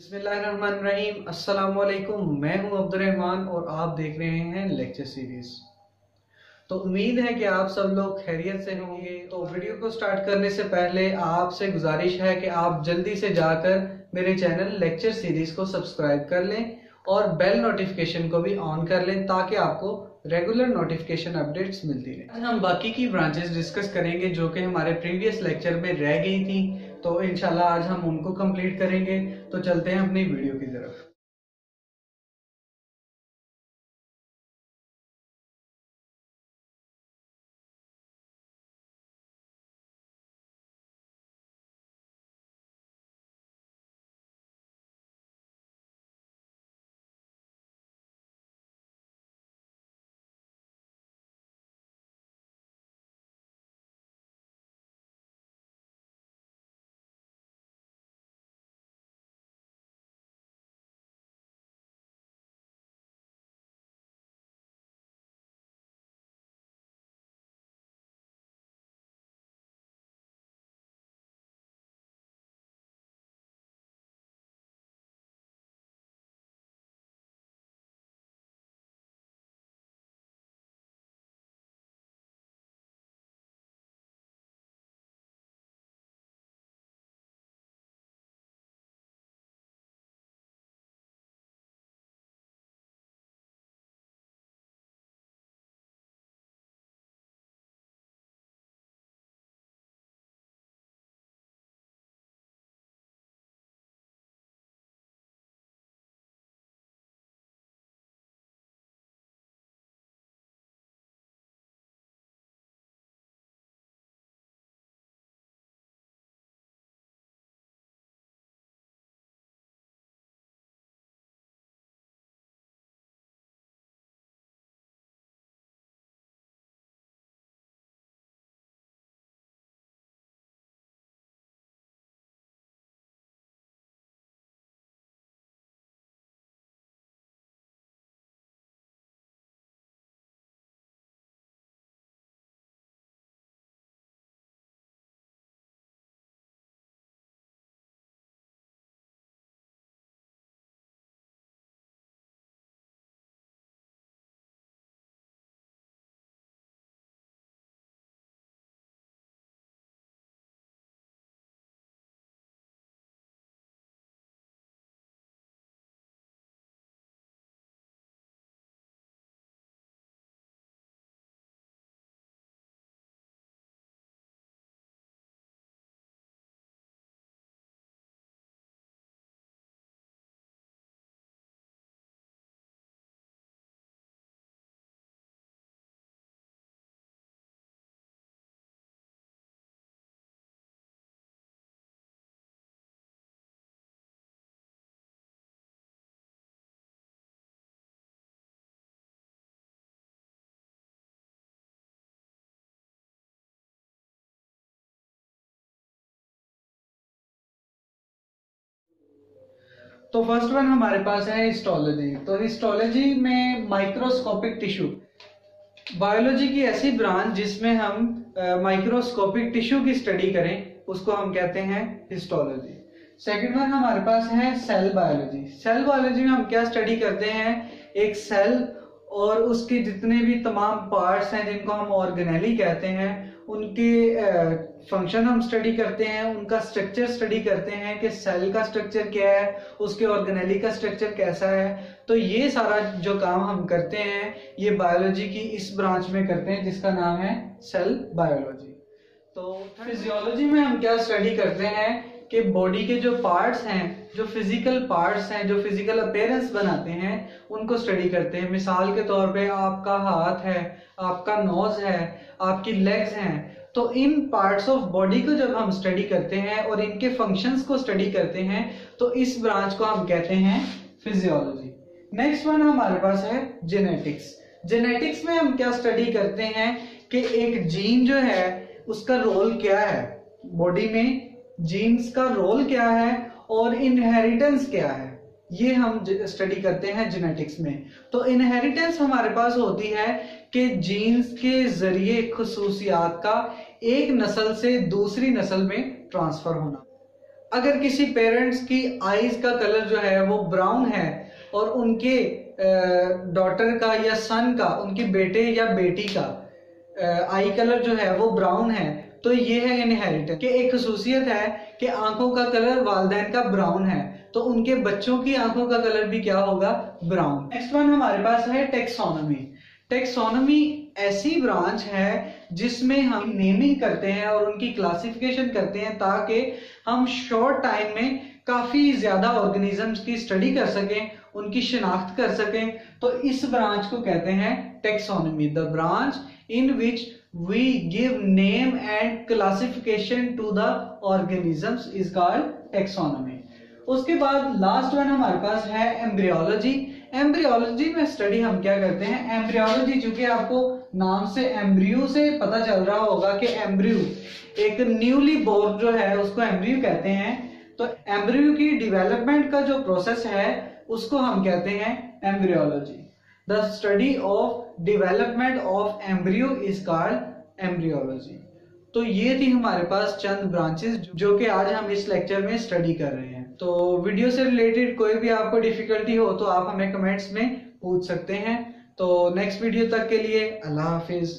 बिस्मिल्लाहिर्रहमानिर्रहीम। अस्सलामुअलैकुम। मैं हूं अब्दुर्रहमान और आप देख रहे हैं लेक्चर सीरीज। तो उम्मीद है कि आप सब लोग खैरियत से होंगे। तो वीडियो को स्टार्ट करने से पहले आपसे गुजारिश है कि आप जल्दी से जाकर मेरे चैनल लेक्चर सीरीज को सब्सक्राइब कर लें और बेल नोटिफिकेशन को भी ऑन कर लें ताकि आपको रेगुलर नोटिफिकेशन अपडेट्स मिलती रहे। आज हम बाकी की ब्रांचेस डिस्कस करेंगे जो कि हमारे प्रीवियस लेक्चर में रह गई थी, तो इंशाल्लाह आज हम उनको कंप्लीट करेंगे। तो चलते हैं अपनी वीडियो की तरफ। तो फर्स्ट वन हमारे पास है हिस्टोलॉजी। तो हिस्टोलॉजी में माइक्रोस्कोपिक टिश्यू, बायोलॉजी की ऐसी ब्रांच जिसमें हम माइक्रोस्कोपिक टिश्यू की स्टडी करें उसको हम कहते हैं हिस्टोलॉजी। सेकंड वन हमारे पास है सेल बायोलॉजी। सेल बायोलॉजी में हम क्या स्टडी करते हैं, एक सेल और उसके जितने भी तमाम पार्ट्स हैं जिनको हम ऑर्गेनेली कहते हैं उनके फंक्शन हम स्टडी करते हैं, उनका स्ट्रक्चर स्टडी करते हैं कि सेल का स्ट्रक्चर क्या है, उसके ऑर्गेनेली का स्ट्रक्चर कैसा है। तो ये सारा जो काम हम करते हैं ये बायोलॉजी की इस ब्रांच में करते हैं जिसका नाम है सेल बायोलॉजी। तो फिजियोलॉजी में हम क्या स्टडी करते हैं कि बॉडी के जो पार्ट्स हैं, जो फिजिकल पार्ट्स हैं, जो फिजिकल अपीयरेंस बनाते हैं उनको स्टडी करते हैं। मिसाल के तौर पे आपका हाथ है, आपका नोज है, आपकी लेग्स हैं। तो इन पार्ट्स ऑफ बॉडी को जब हम स्टडी करते हैं और इनके फंक्शंस को स्टडी करते हैं तो इस ब्रांच को हम कहते हैं फिजियोलॉजी। नेक्स्ट वन हमारे पास है जेनेटिक्स। जेनेटिक्स में हम क्या स्टडी करते हैं कि एक जीन जो है उसका रोल क्या है, बॉडी में जीन्स का रोल क्या है और इनहेरिटेंस क्या है, ये हम स्टडी करते हैं जेनेटिक्स में। तो इनहेरिटेंस हमारे पास होती है कि जीन्स के जरिए खुसूसियात का एक नस्ल से दूसरी नस्ल में ट्रांसफर होना। अगर किसी पेरेंट्स की आईज का कलर जो है वो ब्राउन है और उनके डॉटर का या सन का, उनके बेटे या बेटी का आई कलर जो है वो ब्राउन है, तो ये है इनहेरिटेंस कि एक खसूसियत है कि आंखों का कलर वालिदैन का ब्राउन है, तो उनके बच्चों की आंखों का कलर भी क्या होगा, ब्राउन। नेक्स्ट वन हमारे पास है टेक्सोनोमी। टेक्सोनोमी ऐसी ब्रांच है जिसमें हम नेमिंग करते हैं और उनकी क्लासिफिकेशन करते हैं ताकि हम शॉर्ट टाइम में काफी ज्यादा ऑर्गेनिजम्स की स्टडी कर सकें, उनकी शिनाख्त कर सकें। तो इस ब्रांच को कहते हैं taxonomy, the branch in which we give name and classification to the organisms is called taxonomy। उसके बाद लास्ट वन हमारे पास है एम्ब्रियोलॉजी। एम्ब्रियोलॉजी में स्टडी हम क्या करते हैं, एम्ब्रियोलॉजी, चूंकि आपको नाम से एम्ब्रियो से पता चल रहा होगा कि एम्ब्रियो एक न्यूली बोर्न जो है उसको एम्ब्रियो कहते हैं, तो एम्ब्रियो की डेवलपमेंट का जो प्रोसेस है उसको हम कहते हैं embryology. The study of development of embryo is called embryology. तो ये थी हमारे पास चंद ब्रांचेस जो कि आज हम इस लेक्चर में स्टडी कर रहे हैं। तो वीडियो से रिलेटेड कोई भी आपको डिफिकल्टी हो तो आप हमें कमेंट्स में पूछ सकते हैं। तो नेक्स्ट वीडियो तक के लिए अल्लाह हाफिज।